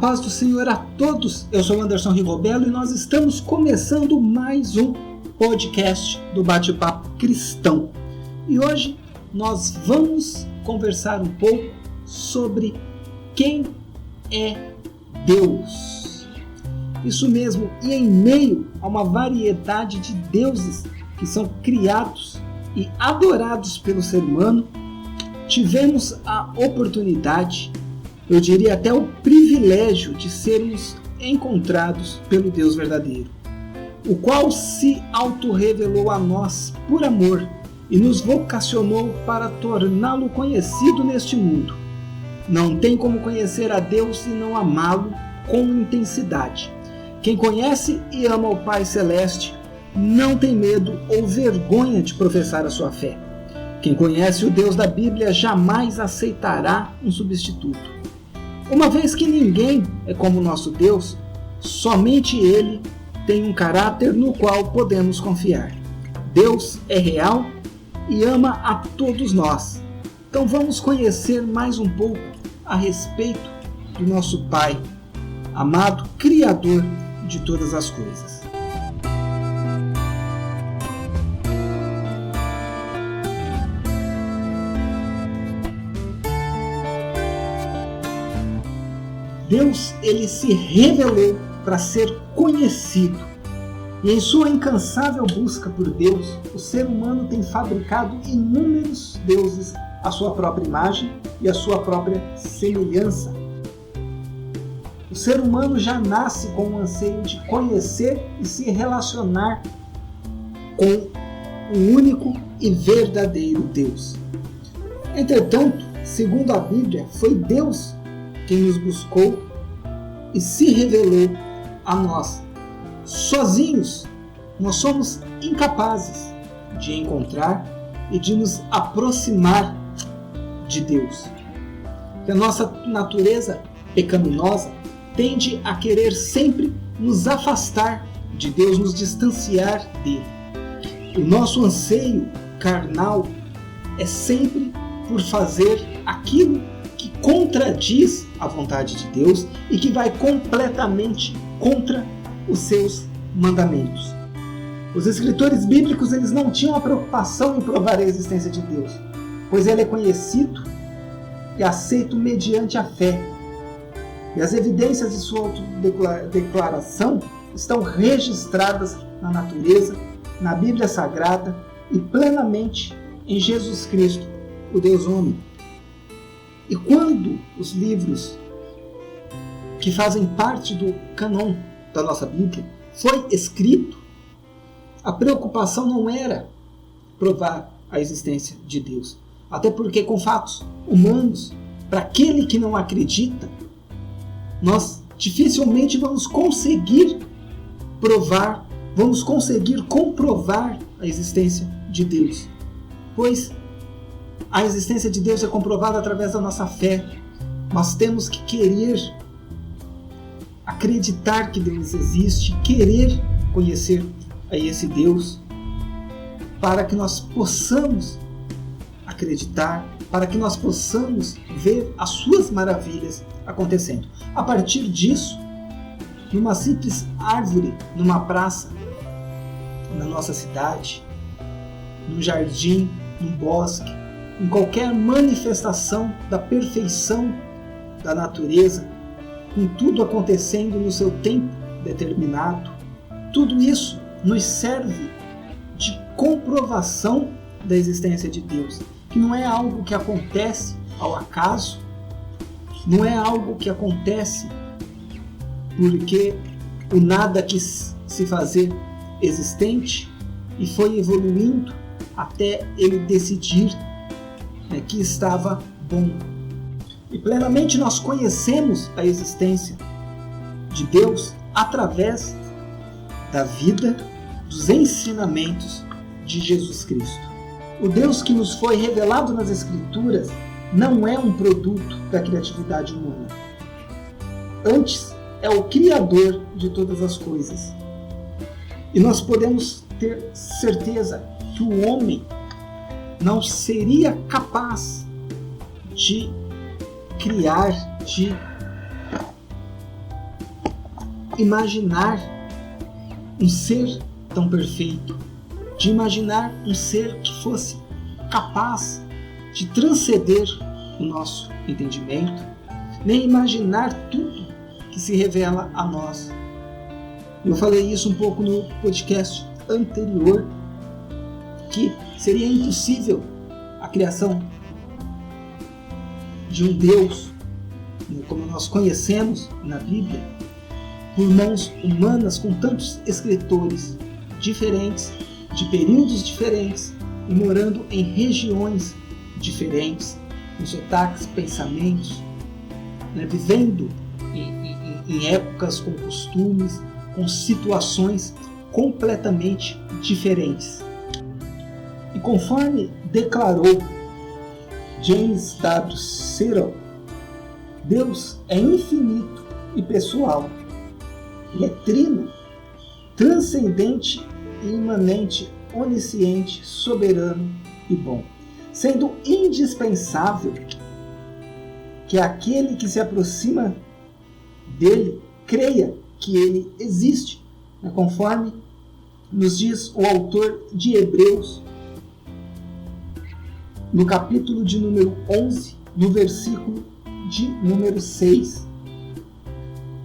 paz do Senhor a todos, eu sou Anderson Rigobello e nós estamos começando mais um podcast do Bate-Papo Cristão. E hoje nós vamos conversar um pouco sobre quem é Deus. Isso mesmo, e em meio a uma variedade de deuses que são criados e adorados pelo ser humano, tivemos a oportunidade, eu diria até o privilégio de sermos encontrados pelo Deus verdadeiro, o qual se autorrevelou a nós por amor e nos vocacionou para torná-lo conhecido neste mundo. Não tem como conhecer a Deus e não amá-lo com intensidade. Quem conhece e ama o Pai Celeste não tem medo ou vergonha de professar a sua fé. Quem conhece o Deus da Bíblia jamais aceitará um substituto. Uma vez que ninguém é como o nosso Deus, somente Ele tem um caráter no qual podemos confiar. Deus é real e ama a todos nós. Então vamos conhecer mais um pouco a respeito do nosso Pai, amado Criador de todas as coisas. Deus, ele se revelou para ser conhecido. E em sua incansável busca por Deus, o ser humano tem fabricado inúmeros deuses à sua própria imagem e à sua própria semelhança. O ser humano já nasce com o anseio de conhecer e se relacionar com o único e verdadeiro Deus. Entretanto, segundo a Bíblia, foi Deus quem nos buscou e se revelou a nós. Sozinhos, nós somos incapazes de encontrar e de nos aproximar de Deus. Que a nossa natureza pecaminosa tende a querer sempre nos afastar de Deus, nos distanciar dele. O nosso anseio carnal é sempre por fazer aquilo que contradiz a vontade de Deus e que vai completamente contra os seus mandamentos. Os escritores bíblicos, eles não tinham a preocupação em provar a existência de Deus, pois ele é conhecido e aceito mediante a fé. E as evidências de sua autodeclaração estão registradas na natureza, na Bíblia Sagrada e plenamente em Jesus Cristo, o Deus homem. E quando os livros que fazem parte do cânon da nossa Bíblia foi escrito, a preocupação não era provar a existência de Deus. Até porque com fatos humanos, para aquele que não acredita, nós dificilmente vamos conseguir provar, vamos conseguir comprovar a existência de Deus. Pois a existência de Deus é comprovada através da nossa fé. Nós temos que querer acreditar que Deus existe, querer conhecer a esse Deus, para que nós possamos acreditar, para que nós possamos ver as suas maravilhas acontecendo. A partir disso, numa simples árvore, numa praça, na nossa cidade, num jardim, num bosque, em qualquer manifestação da perfeição da natureza, com tudo acontecendo no seu tempo determinado, tudo isso nos serve de comprovação da existência de Deus, que não é algo que acontece ao acaso, não é algo que acontece porque o nada quis se fazer existente e foi evoluindo até ele decidir que estava bom. E plenamente nós conhecemos a existência de Deus através da vida, dos ensinamentos de Jesus Cristo. O Deus que nos foi revelado nas Escrituras não é um produto da criatividade humana. Antes, é o Criador de todas as coisas. E nós podemos ter certeza que o homem não seria capaz de criar, de imaginar um ser tão perfeito, de imaginar um ser que fosse capaz de transcender o nosso entendimento, nem imaginar tudo que se revela a nós. Eu falei isso um pouco no podcast anterior, que seria impossível a criação de um Deus, como nós conhecemos na Bíblia, por mãos humanas, com tantos escritores diferentes, de períodos diferentes, e morando em regiões diferentes, com sotaques, pensamentos, vivendo em épocas, com costumes, com situações completamente diferentes. E conforme declarou James W. Cyril, Deus é infinito e pessoal. Ele é trino, transcendente e imanente, onisciente, soberano e bom, sendo indispensável que aquele que se aproxima dele creia que ele existe, conforme nos diz o autor de Hebreus, no capítulo de número 11, no versículo de número 6.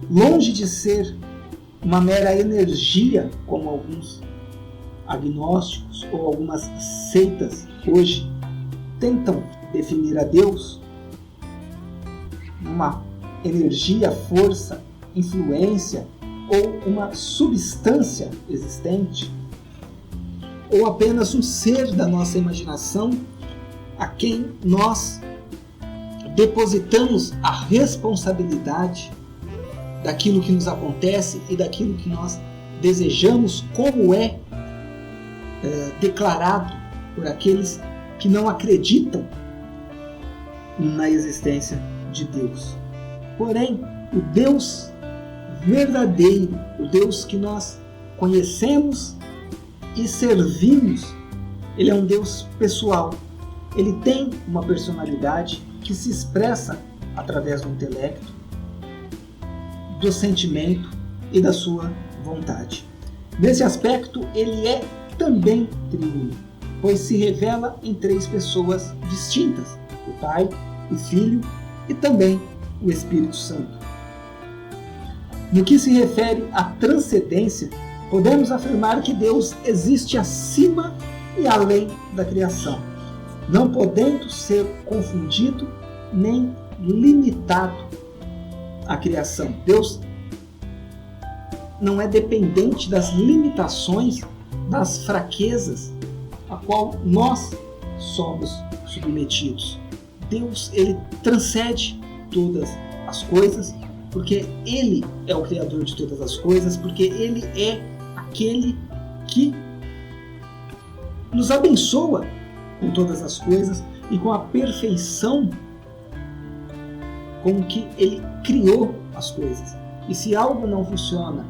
Longe de ser uma mera energia, como alguns agnósticos ou algumas seitas hoje tentam definir a Deus, uma energia, força, influência ou uma substância existente, ou apenas um ser da nossa imaginação a quem nós depositamos a responsabilidade daquilo que nos acontece e daquilo que nós desejamos, como é declarado por aqueles que não acreditam na existência de Deus. Porém, o Deus verdadeiro, o Deus que nós conhecemos e servimos, ele é um Deus pessoal. Ele tem uma personalidade que se expressa através do intelecto, do sentimento e da sua vontade. Nesse aspecto, ele é também trino, pois se revela em três pessoas distintas: o Pai, o Filho e também o Espírito Santo. No que se refere à transcendência, podemos afirmar que Deus existe acima e além da criação, não podendo ser confundido nem limitado à criação. Deus não é dependente das limitações, das fraquezas a qual nós somos submetidos. Deus, ele transcende todas as coisas, porque ele é o Criador de todas as coisas, porque ele é aquele que nos abençoa com todas as coisas e com a perfeição com que ele criou as coisas. E se algo não funciona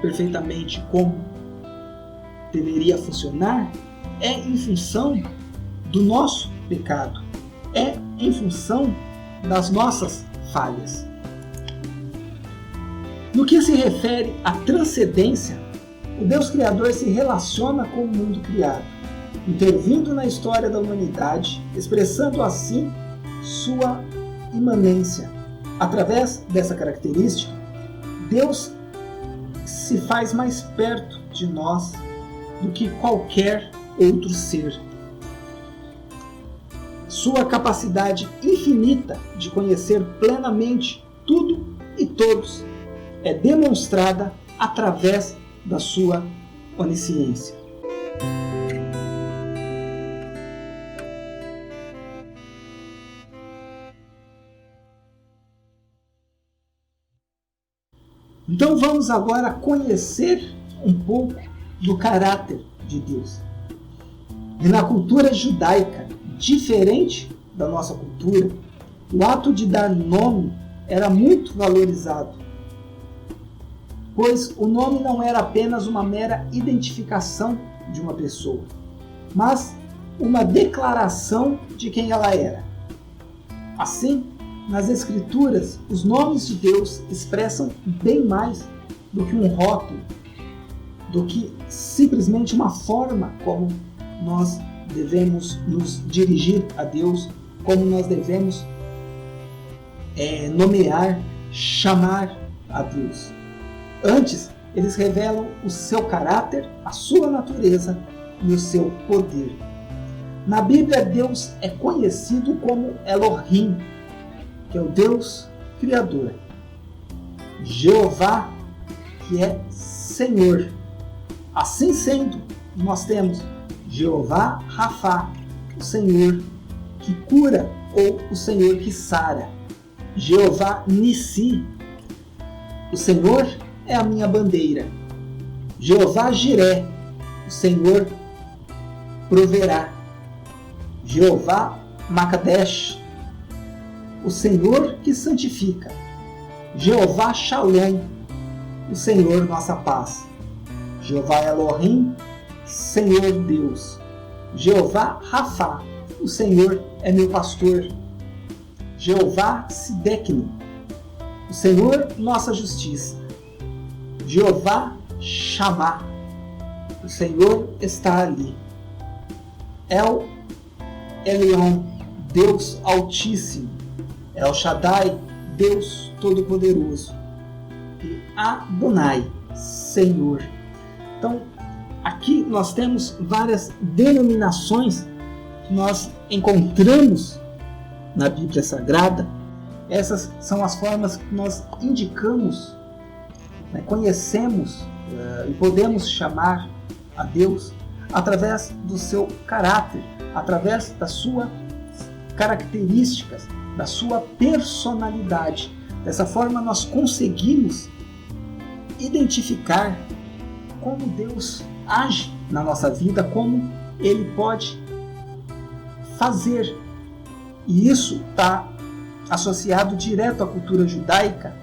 perfeitamente como deveria funcionar, é em função do nosso pecado, é em função das nossas falhas. No que se refere à transcendência, o Deus Criador se relaciona com o mundo criado, intervindo na história da humanidade, expressando assim sua imanência. Através dessa característica, Deus se faz mais perto de nós do que qualquer outro ser. Sua capacidade infinita de conhecer plenamente tudo e todos é demonstrada através da sua onisciência. Então vamos agora conhecer um pouco do caráter de Deus. E na cultura judaica, diferente da nossa cultura, o ato de dar nome era muito valorizado, pois o nome não era apenas uma mera identificação de uma pessoa, mas uma declaração de quem ela era. Assim, nas Escrituras, os nomes de Deus expressam bem mais do que um rótulo, do que simplesmente uma forma como nós devemos nos dirigir a Deus, como nós devemos nomear, chamar a Deus. Antes, eles revelam o seu caráter, a sua natureza e o seu poder. Na Bíblia, Deus é conhecido como Elohim, que é o Deus Criador. Jeová, que é Senhor. Assim sendo, nós temos Jeová Rafá, o Senhor que cura ou o Senhor que sara. Jeová Nissi, o Senhor é a minha bandeira. Jeová Jiré, o Senhor proverá. Jeová Makadesh, o Senhor que santifica. Jeová Shalom, o Senhor nossa paz. Jeová Elohim, Senhor Deus. Jeová Rafá, o Senhor é meu pastor. Jeová Sidekni, o Senhor nossa justiça. Jeová Shammah, o Senhor está ali. El Elyon, Deus Altíssimo. El Shaddai, Deus Todo-Poderoso. E Adonai, Senhor. Então, aqui nós temos várias denominações que nós encontramos na Bíblia Sagrada. Essas são as formas que nós indicamos, conhecemos e podemos chamar a Deus através do seu caráter, através das suas características, da sua personalidade. Dessa forma nós conseguimos identificar como Deus age na nossa vida, como Ele pode fazer. E isso está associado direto à cultura judaica,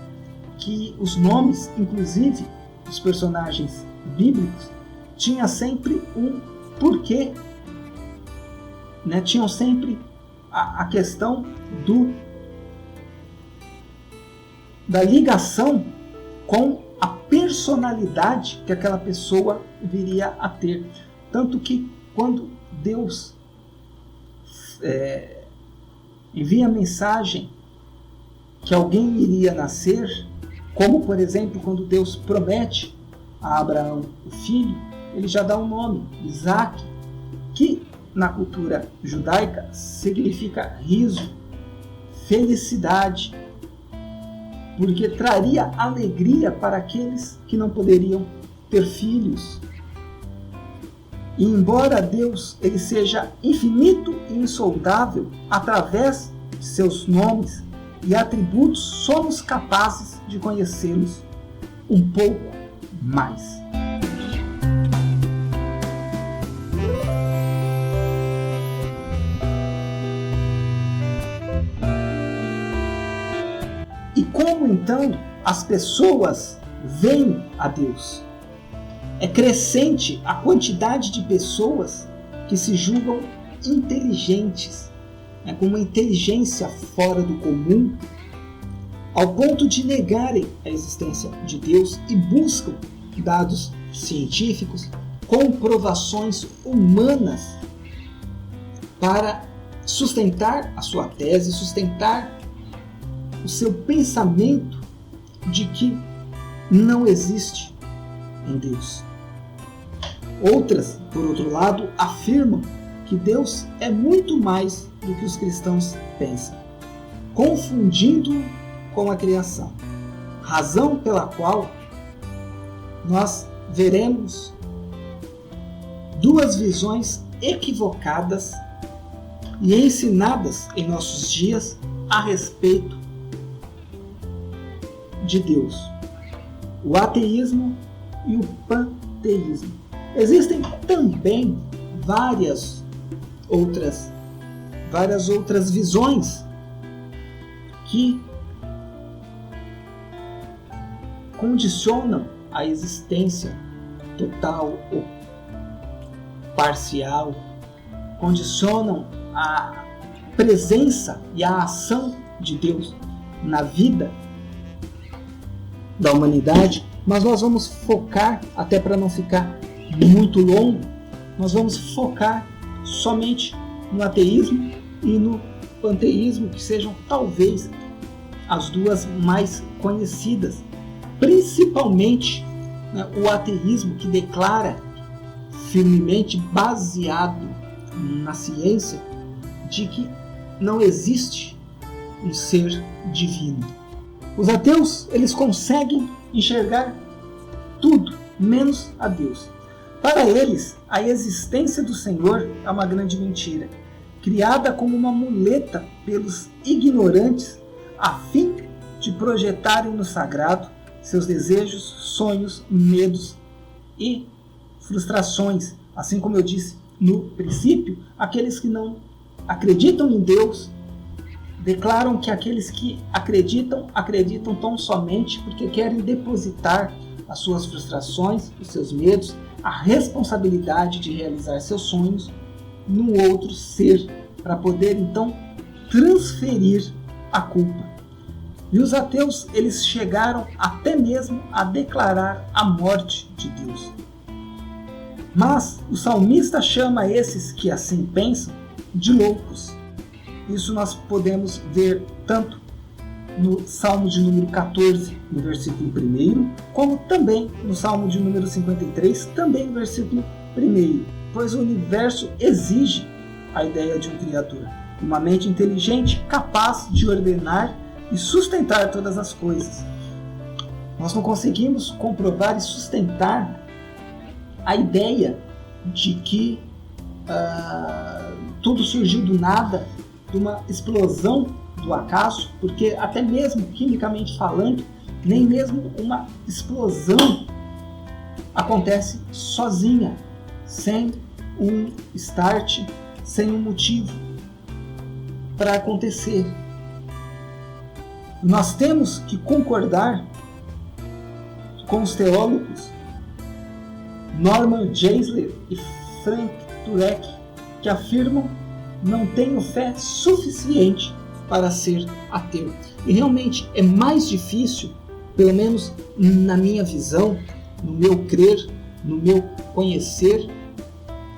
que os nomes, inclusive, dos personagens bíblicos, tinha sempre um porquê. Tinham sempre a questão da ligação com a personalidade que aquela pessoa viria a ter. Tanto que quando Deus envia a mensagem que alguém iria nascer, como por exemplo quando Deus promete a Abraão o filho, ele já dá um nome, Isaac, que na cultura judaica significa riso, felicidade, porque traria alegria para aqueles que não poderiam ter filhos. E embora Deus ele seja infinito e insondável, através de seus nomes e atributos somos capazes de conhecê-los um pouco mais. E como então as pessoas veem a Deus? É crescente a quantidade de pessoas que se julgam inteligentes, com uma inteligência fora do comum, ao ponto de negarem a existência de Deus e buscam dados científicos, comprovações humanas para sustentar a sua tese, sustentar o seu pensamento de que não existe em Deus. Outras, por outro lado, afirmam que Deus é muito mais do que os cristãos pensam, confundindo com a criação. Razão pela qual nós veremos duas visões equivocadas e ensinadas em nossos dias a respeito de Deus: o ateísmo e o panteísmo. Existem também várias outras visões que condicionam a existência total ou parcial, condicionam a presença e a ação de Deus na vida da humanidade Mas nós vamos focar, até para não ficar muito longo, nós vamos focar somente no ateísmo e no panteísmo, que sejam talvez as duas mais conhecidas. Principalmente, né, o ateísmo, que declara firmemente, baseado na ciência, de que não existe um ser divino. Os ateus, eles conseguem enxergar tudo, menos a Deus. Para eles, a existência do Senhor é uma grande mentira, criada como uma muleta pelos ignorantes, a fim de projetarem no sagrado seus desejos, sonhos, medos e frustrações. Assim como eu disse no princípio, aqueles que não acreditam em Deus declaram que aqueles que acreditam tão somente porque querem depositar as suas frustrações, os seus medos, a responsabilidade de realizar seus sonhos no outro ser, para poder então transferir a culpa. E os ateus, eles chegaram até mesmo a declarar a morte de Deus. Mas o salmista chama esses que assim pensam de loucos. Isso nós podemos ver tanto no Salmo de número 14, no versículo 1, como também no Salmo de número 53, também no versículo 1, pois o universo exige a ideia de um Criador, uma mente inteligente capaz de ordenar e sustentar todas as coisas. Nós não conseguimos comprovar e sustentar a ideia de que tudo surgiu do nada, de uma explosão do acaso, porque até mesmo quimicamente falando, nem mesmo uma explosão acontece sozinha, sem um start, sem um motivo para acontecer. Nós temos que concordar com os teólogos Norman Geisler e Frank Turek, que afirmam: não tenho fé suficiente para ser ateu. E realmente é mais difícil, pelo menos na minha visão, no meu crer, no meu conhecer,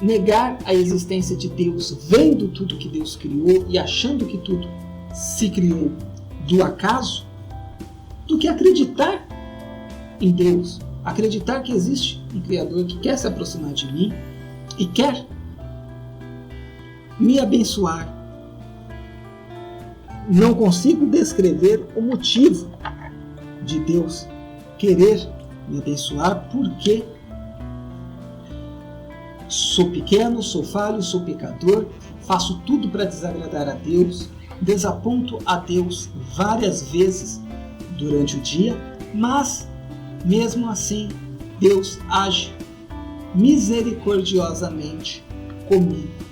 negar a existência de Deus, vendo tudo que Deus criou e achando que tudo se criou do acaso, do que acreditar em Deus, acreditar que existe um Criador que quer se aproximar de mim e quer me abençoar. Não consigo descrever o motivo de Deus querer me abençoar, porque sou pequeno, sou falho, sou pecador, faço tudo para desagradar a Deus, desaponto a Deus várias vezes durante o dia, mas mesmo assim Deus age misericordiosamente comigo.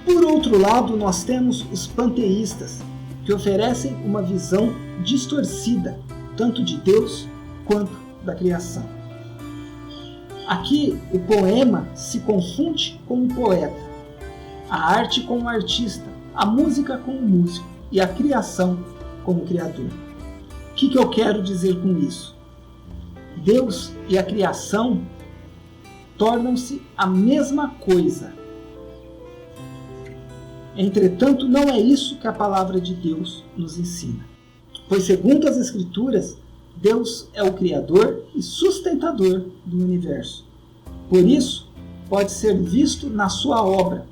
Por outro lado, nós temos os panteístas, que oferecem uma visão distorcida, tanto de Deus quanto da criação. Aqui o poema se confunde com o poeta, a arte com o artista, a música com o músico e a criação com o criador. O que eu quero dizer com isso? Deus e a criação tornam-se a mesma coisa. Entretanto, não é isso que a palavra de Deus nos ensina. Pois, segundo as Escrituras, Deus é o Criador e sustentador do universo. Por isso, pode ser visto na sua obra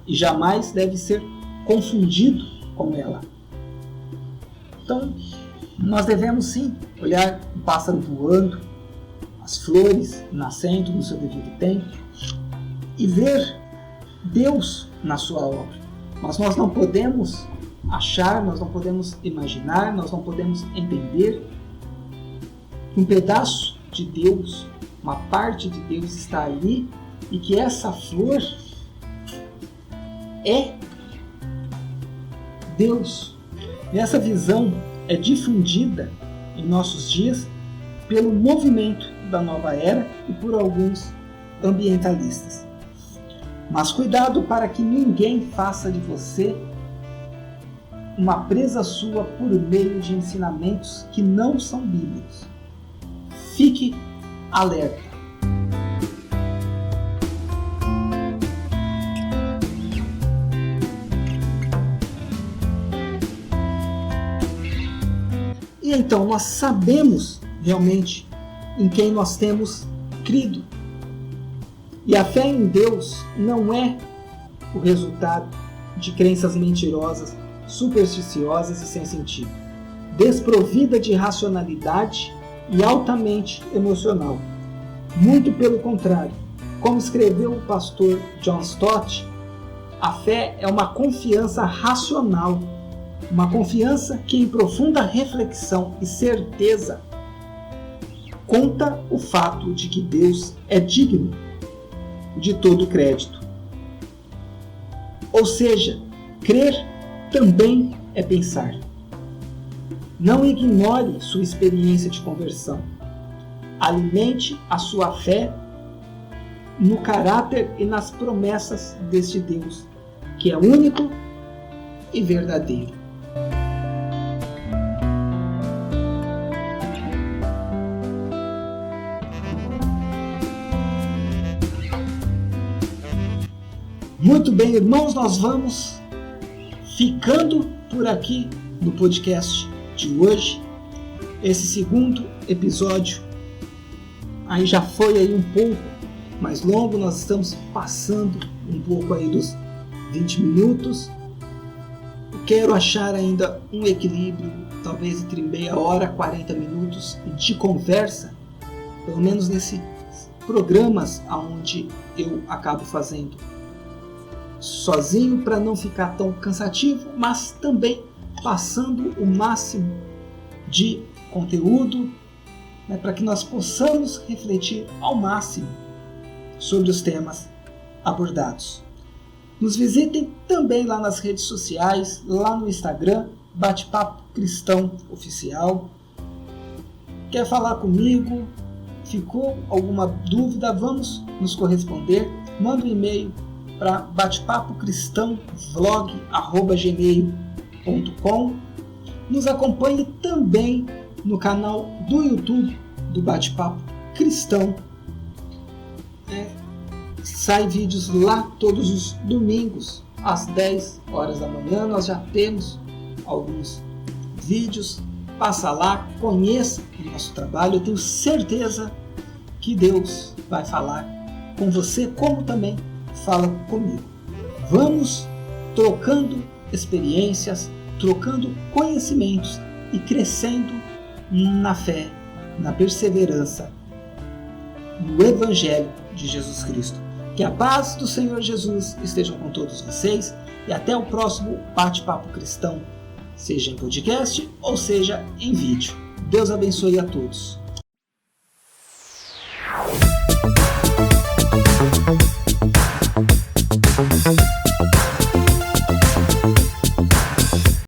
e jamais deve ser confundido com ela. Então, nós devemos sim olhar o pássaro voando, as flores nascendo no seu devido tempo e ver Deus na sua obra. Mas nós não podemos achar, nós não podemos imaginar, nós não podemos entender que um pedaço de Deus, uma parte de Deus está ali e que essa flor é Deus. E essa visão é difundida em nossos dias pelo movimento da nova era e por alguns ambientalistas. Mas cuidado para que ninguém faça de você uma presa sua por meio de ensinamentos que não são bíblicos. Fique alerta. E então nós sabemos realmente em quem nós temos crido. E a fé em Deus não é o resultado de crenças mentirosas, supersticiosas e sem sentido, desprovida de racionalidade e altamente emocional. Muito pelo contrário, como escreveu o pastor John Stott, a fé é uma confiança racional, uma confiança que em profunda reflexão e certeza conta o fato de que Deus é digno de todo crédito. Ou seja, crer também é pensar. Não ignore sua experiência de conversão. Alimente a sua fé no caráter e nas promessas deste Deus, que é único e verdadeiro. Muito bem, irmãos, nós vamos ficando por aqui no podcast de hoje. Esse segundo episódio aí já foi aí um pouco mais longo, nós estamos passando um pouco aí dos 20 minutos. Eu quero achar ainda um equilíbrio, talvez entre meia hora, 40 minutos de conversa, pelo menos nesses programas onde eu acabo fazendo sozinho para não ficar tão cansativo, mas também passando o máximo de conteúdo, para que nós possamos refletir ao máximo sobre os temas abordados. Nos visitem também lá nas redes sociais, lá no Instagram, Bate-Papo Cristão Oficial. Quer falar comigo? Ficou alguma dúvida? Vamos nos corresponder. Manda um e-mail para batepapocristãovlog@gmail.com. Nos acompanhe também no canal do YouTube do Bate-Papo Cristão. Sai vídeos lá todos os domingos às 10 horas da manhã. Nós já temos alguns vídeos. Passa lá, conheça o nosso trabalho. Eu tenho certeza que Deus vai falar com você, como também fala comigo. Vamos trocando experiências, trocando conhecimentos e crescendo na fé, na perseverança, no Evangelho de Jesus Cristo. Que a paz do Senhor Jesus esteja com todos vocês e até o próximo Bate-Papo Cristão, seja em podcast ou seja em vídeo. Deus abençoe a todos.